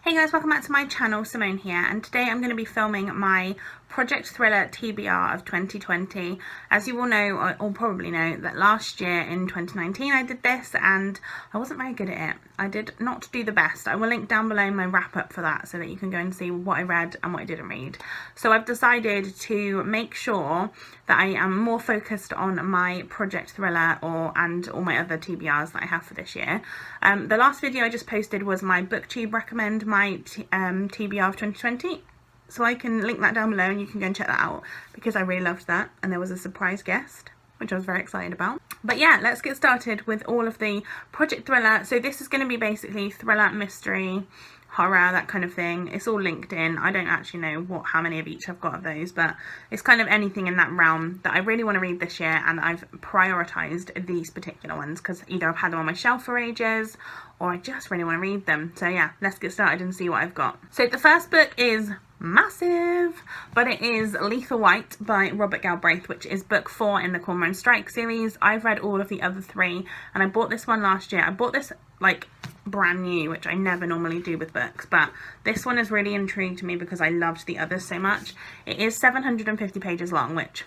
Hey guys, welcome back to my channel. Simone here, and today I'm going to be filming my Project Thriller TBR of 2020. As you all know, or probably know, that last year in 2019 I did this and I wasn't very good at it. I did not do the best. I will link down below my wrap up for that so that you can go and see what I read and what I didn't read. So I've decided to make sure that I am more focused on my Project Thriller and all my other TBRs that I have for this year. The last video I just posted was my BookTube Recommend My TBR of 2020. So I can link that down below and you can go and check that out because I really loved that, and there was a surprise guest which I was very excited about. But yeah, let's get started with all of the Project Thriller. So this is going to be basically thriller, mystery, horror, that kind of thing. It's all linked in. I don't actually know how many of each I've got of those, but it's kind of anything in that realm that I really want to read this year, and I've prioritised these particular ones because either I've had them on my shelf for ages or I just really want to read them. So yeah, let's get started and see what I've got. So the first book is massive, but it is Lethal White by Robert Galbraith, which is book 4 in the Cormoran Strike series. I've read all of the other 3 and I bought this one last year. I bought this like brand new, which I never normally do with books, but this one has really intrigued me because I loved the others so much. It is 750 pages long, which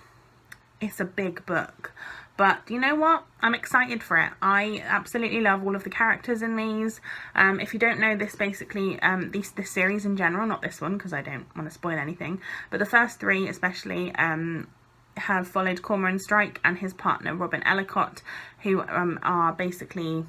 is a big book. But you know what? I'm excited for it. I absolutely love all of the characters in these. If you don't know, this basically, this series in general, not this one because I don't want to spoil anything, but the first 3 especially have followed Cormoran Strike and his partner Robin Ellicott, who are basically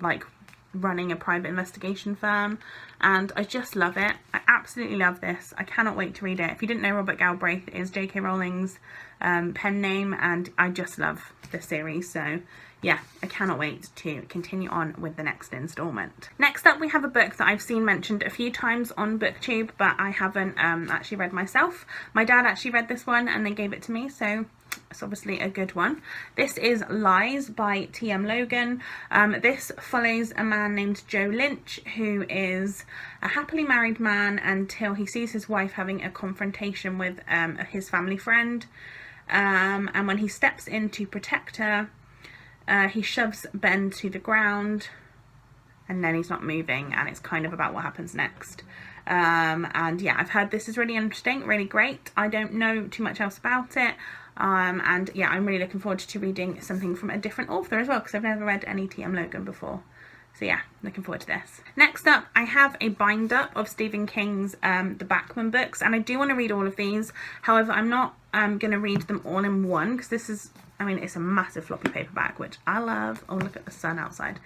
like running a private investigation firm, and I just love it. I absolutely love this. I cannot wait to read it. If you didn't know, Robert Galbraith is J.K. Rowling's pen name, and I just love this series. So yeah, I cannot wait to continue on with the next installment. Next up, we have a book that I've seen mentioned a few times on BookTube, but I haven't actually read myself. My dad actually read this one and they gave it to me, so it's obviously a good one. This is Lies by T.M. Logan. This follows a man named Joe Lynch, who is a happily married man until he sees his wife having a confrontation with his family friend. And when he steps in to protect her, he shoves Ben to the ground and then he's not moving, and it's kind of about what happens next. And yeah, I've heard this is really interesting, really great. I don't know too much else about it. And yeah, I'm really looking forward to reading something from a different author as well, because I've never read any T.M. Logan before. So yeah, looking forward to this. Next up, I have a bind up of Stephen King's The Bachman books, and I do want to read all of these. However, I'm not going to read them all in one, because this is, I mean, it's a massive floppy paperback, which I love. Oh, look at the sun outside.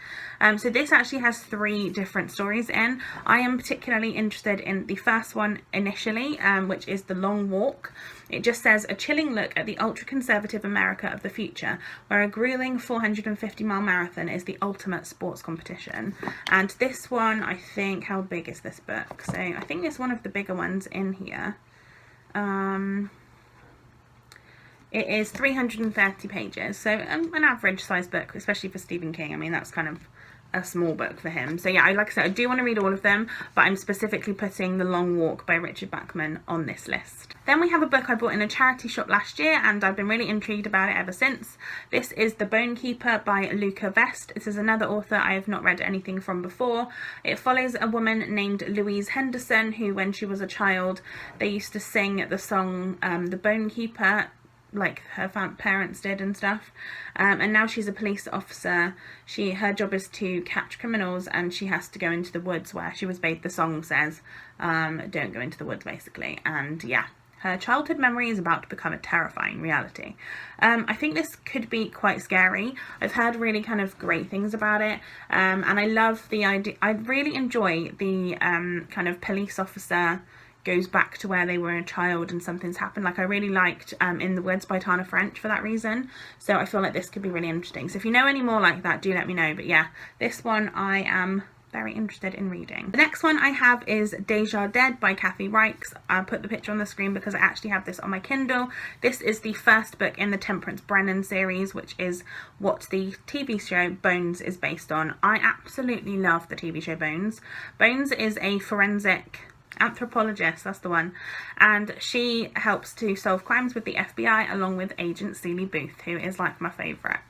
So this actually has 3 different stories in. I am particularly interested in the first one initially, which is The Long Walk. It just says, a chilling look at the ultra-conservative America of the future, where a grueling 450-mile marathon is the ultimate sports competition. And this one, I think, how big is this book? So I think it's one of the bigger ones in here. It is 330 pages, so an average size book, especially for Stephen King. I mean, that's kind of a small book for him. So yeah, like I said, I do want to read all of them, but I'm specifically putting The Long Walk by Richard Bachman on this list. Then we have a book I bought in a charity shop last year, and I've been really intrigued about it ever since. This is The Bone Keeper by Luca Vest. This is another author I have not read anything from before. It follows a woman named Louise Henderson, who when she was a child, they used to sing the song The Bone Keeper, like her parents did and stuff, and now she's a police officer. Her job is to catch criminals, and she has to go into the woods where she was bathed. The song says don't go into the woods, basically. And yeah, her childhood memory is about to become a terrifying reality. I think this could be quite scary. I've heard really kind of great things about it, and I love the idea. I really enjoy the kind of police officer goes back to where they were a child and something's happened. Like I really liked In the Woods by Tana French for that reason. So I feel like this could be really interesting. So if you know any more like that, do let me know. But yeah, this one I am very interested in reading. The next one I have is Deja Dead by Kathy Reichs. I'll put the picture on the screen because I actually have this on my Kindle. This is the first book in the Temperance Brennan series, which is what the TV show Bones is based on. I absolutely love the TV show Bones. Bones is a forensic Anthropologist, that's the one. And she helps to solve crimes with the FBI along with Agent Seeley Booth, who is like my favourite.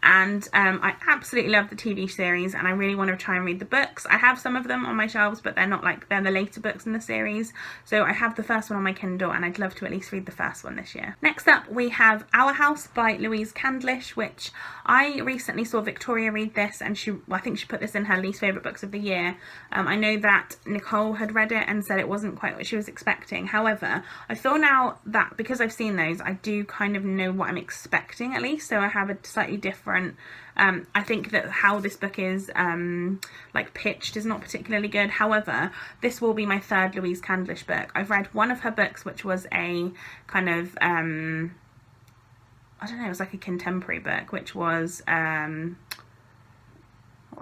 And I absolutely love the TV series, and I really want to try and read the books. I have some of them on my shelves, but they're not like, they're the later books in the series. So I have the first one on my Kindle, and I'd love to at least read the first one this year. Next up we have Our House by Louise Candlish, which I recently saw Victoria read this, and I think she put this in her least favourite books of the year. I know that Nicole had read it and said it wasn't quite what she was expecting. However, I feel now that because I've seen those, I do kind of know what I'm expecting at least, so I have a slightly different I think that how this book is like pitched is not particularly good. However, this will be my third Louise Candlish book. I've read one of her books, which was a kind of I don't know, it was like a contemporary book, which was what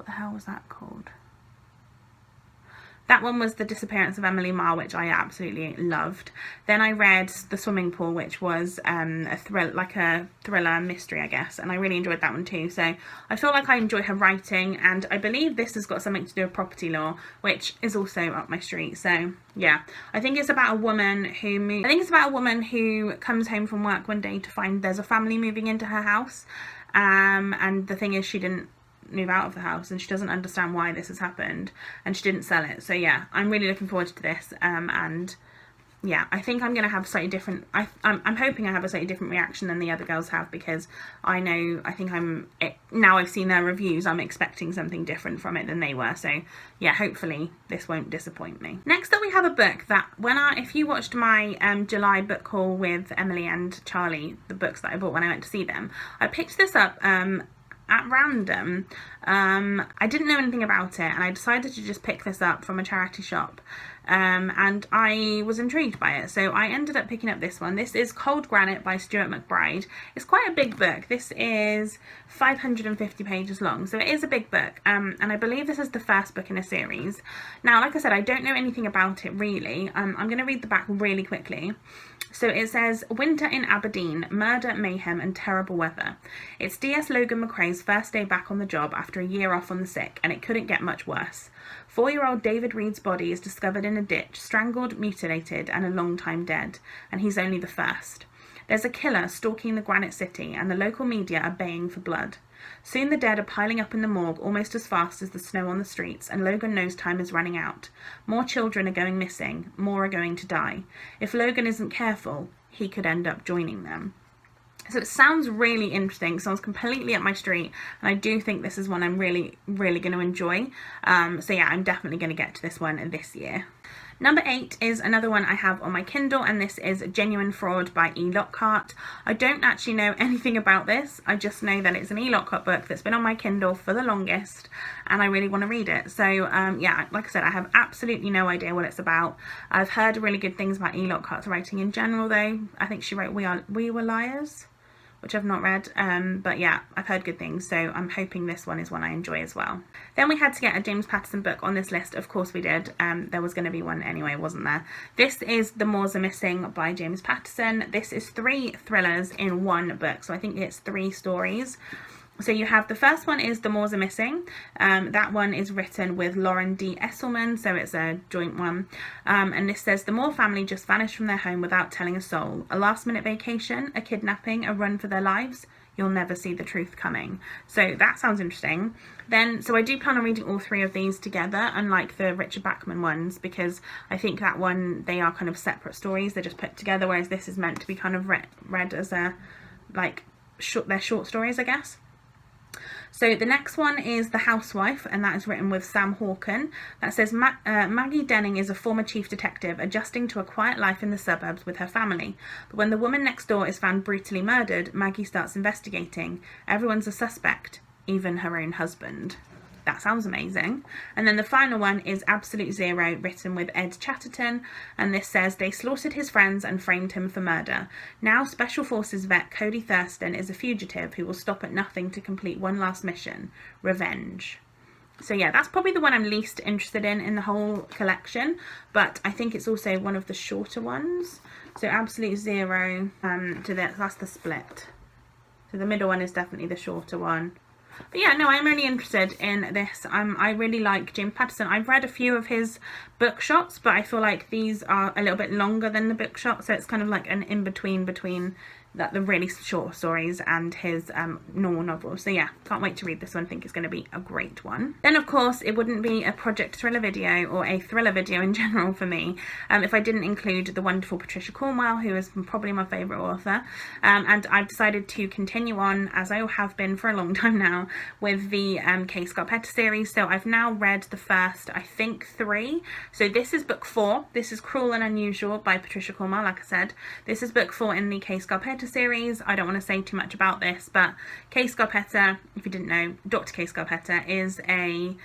the hell was that called? That one was The Disappearance of Emily Marr, which I absolutely loved. Then I read The Swimming Pool, which was a thriller mystery, I guess, and I really enjoyed that one too. So I feel like I enjoy her writing, and I believe this has got something to do with property law, which is also up my street. So yeah, I think it's about a woman who comes home from work one day to find there's a family moving into her house, and the thing is, she didn't move out of the house, and she doesn't understand why this has happened, and she didn't sell it. So yeah, I'm really looking forward to this, and yeah, I think I'm gonna have slightly different, I'm hoping I have a slightly different reaction than the other girls have, because now I've seen their reviews, I'm expecting something different from it than they were. So yeah, hopefully this won't disappoint me. Next up we have a book that if you watched my July book haul with Emily and Charlie, the books that I bought when I went to see them, I picked this up at random. I didn't know anything about it, and I decided to just pick this up from a charity shop, and I was intrigued by it, so I ended up picking up this one. This is Cold Granite by Stuart McBride. It's quite a big book. This is 550 pages long, so it is a big book, and I believe this is the first book in a series. Now, like I said, I don't know anything about it really. I'm going to read the back really quickly. So it says, winter in Aberdeen, murder, mayhem and terrible weather. It's DS Logan McRae's first day back on the job after a year off on the sick, and it couldn't get much worse. 4-year-old David Reed's body is discovered in a ditch, strangled, mutilated and a long time dead, and he's only the first. There's a killer stalking the Granite City, and the local media are baying for blood. Soon the dead are piling up in the morgue almost as fast as the snow on the streets, and Logan knows time is running out. More children are going missing, more are going to die. If Logan isn't careful, he could end up joining them. So it sounds really interesting, sounds completely up my street, and I do think this is one I'm really, really going to enjoy. So yeah, I'm definitely going to get to this one this year. Number 8 is another one I have on my Kindle, and this is Genuine Fraud by E. Lockhart. I don't actually know anything about this. I just know that it's an E. Lockhart book that's been on my Kindle for the longest, and I really want to read it. So yeah, like I said, I have absolutely no idea what it's about. I've heard really good things about E. Lockhart's writing in general though. I think she wrote We Were Liars, which I've not read, but yeah, I've heard good things, so I'm hoping this one is one I enjoy as well. Then we had to get a James Patterson book on this list. Of course we did. There was going to be one anyway, wasn't there? This is The Moors Are Missing by James Patterson. This is 3 thrillers in one book, so I think it's 3 stories. So you have, the first one is The Moors Are Missing. That one is written with Lauren D. Esselman, so it's a joint one. And this says, the Moore family just vanished from their home without telling a soul. A last-minute vacation, a kidnapping, a run for their lives. You'll never see the truth coming. So that sounds interesting. Then, so I do plan on reading all 3 of these together, unlike the Richard Bachman ones, because I think that one, they are kind of separate stories. They're just put together, whereas this is meant to be kind of read as a, like, they're short stories, I guess. So the next one is The Housewife, and that is written with Sam Hawken. That says, Maggie Denning is a former chief detective adjusting to a quiet life in the suburbs with her family. But when the woman next door is found brutally murdered, Maggie starts investigating. Everyone's a suspect, even her own husband. That sounds amazing. And then the final one is Absolute Zero, written with Ed Chatterton, and this says, they slaughtered his friends and framed him for murder. Now Special Forces vet Cody Thurston is a fugitive who will stop at nothing to complete one last mission, revenge. So yeah, that's probably the one I'm least interested in the whole collection, but I think it's also one of the shorter ones. So Absolute Zero, that's the split. So the middle one is definitely the shorter one. But yeah, no, I'm really interested in this. I really like James Patterson. I've read a few of his bookshots, but I feel like these are a little bit longer than the bookshot, so it's kind of like an in-between between the really short stories and his normal novels. So yeah, can't wait to read this one. I think it's going to be a great one. Then of course it wouldn't be a project thriller video or a thriller video in general for me if I didn't include the wonderful Patricia Cornwell, who is probably my favourite author, and I've decided to continue on, as I have been for a long time now, with the Kay Scarpetta series. So I've now read the first, I think, 3. So this is book 4. This is Cruel and Unusual by Patricia Cornwell, like I said. This is book 4 in the Kay Scarpetta series. I don't want to say too much about this, but Kay Scarpetta, if you didn't know, Dr. Kay Scarpetta is a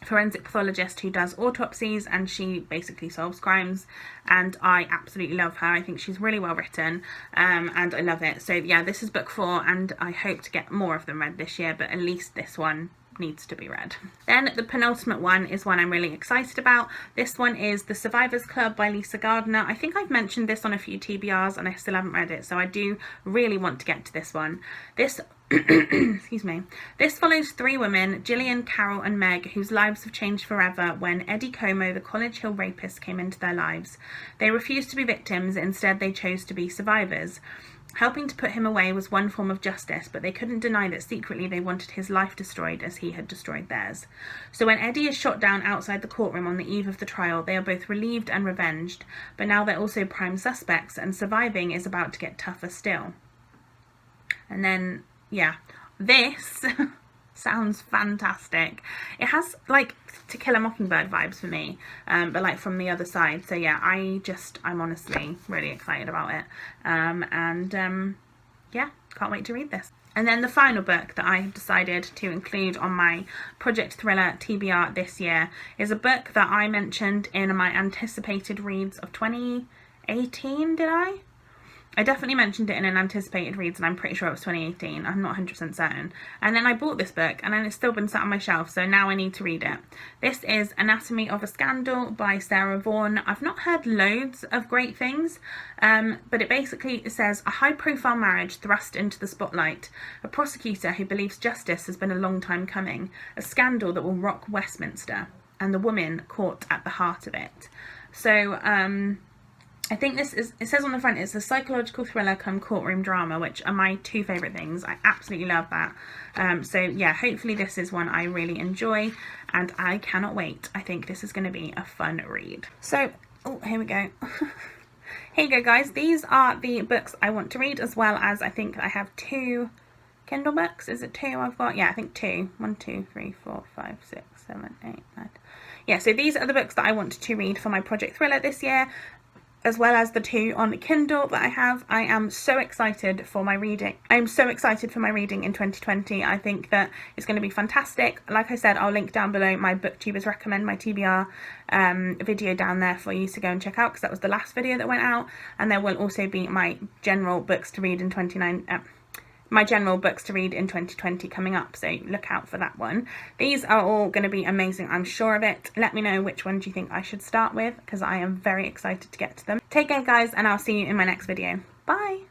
forensic pathologist who does autopsies, and she basically solves crimes, and I absolutely love her. I think she's really well written, and I love it. So yeah, this is book 4, and I hope to get more of them read this year, but at least this one needs to be read. Then the penultimate one is one I'm really excited about. This one is The Survivors Club by Lisa Gardner. I think I've mentioned this on a few TBRs and I still haven't read it, so I do really want to get to this one. This excuse me. This follows 3 women, Gillian, Carol and Meg, whose lives have changed forever when Eddie Como, the College Hill rapist, came into their lives. They refused to be victims, instead they chose to be survivors. Helping to put him away was one form of justice, but they couldn't deny that secretly they wanted his life destroyed as he had destroyed theirs. So when Eddie is shot down outside the courtroom on the eve of the trial, they are both relieved and revenged, but now they're also prime suspects, and surviving is about to get tougher still. And then, yeah, this sounds fantastic. It has like To Kill a Mockingbird vibes for me, but like from the other side. So yeah, I'm honestly really excited about it, yeah, can't wait to read this. And then the final book that I have decided to include on my Project Thriller TBR this year is a book that I mentioned in my anticipated reads of 2018, did I? I definitely mentioned it in an anticipated reads, and I'm pretty sure it was 2018. I'm not 100% certain. And then I bought this book, and then it's still been sat on my shelf, so now I need to read it. This is Anatomy of a Scandal by Sarah Vaughan. I've not heard loads of great things, but it basically says, a high-profile marriage thrust into the spotlight, a prosecutor who believes justice has been a long time coming, a scandal that will rock Westminster, and the woman caught at the heart of it. So, I think this is, it says on the front, it's a psychological thriller come courtroom drama, which are my 2 favourite things. I absolutely love that. So yeah, hopefully this is one I really enjoy, and I cannot wait. I think this is going to be a fun read. So, oh, here we go. Here you go, guys. These are the books I want to read, as well as I think I have 2 Kindle books. Is it 2 I've got? Yeah, I think 2. 1, 2, 3, 4, 5, 6, 7, 8, 9. Yeah, so these are the books that I want to read for my Project Thriller this year, as well as the 2 on Kindle that I have. I am so excited for my reading. I'm so excited for my reading in 2020. I think that it's going to be fantastic. Like I said, I'll link down below my BookTubers Recommend My TBR video down there for you to go and check out, because that was the last video that went out. And there will also be my general books to read in 2020 coming up, so look out for that one. These are all going to be amazing, I'm sure of it. Let me know which one do you think I should start with, because I am very excited to get to them. Take care, guys, and I'll see you in my next video. Bye!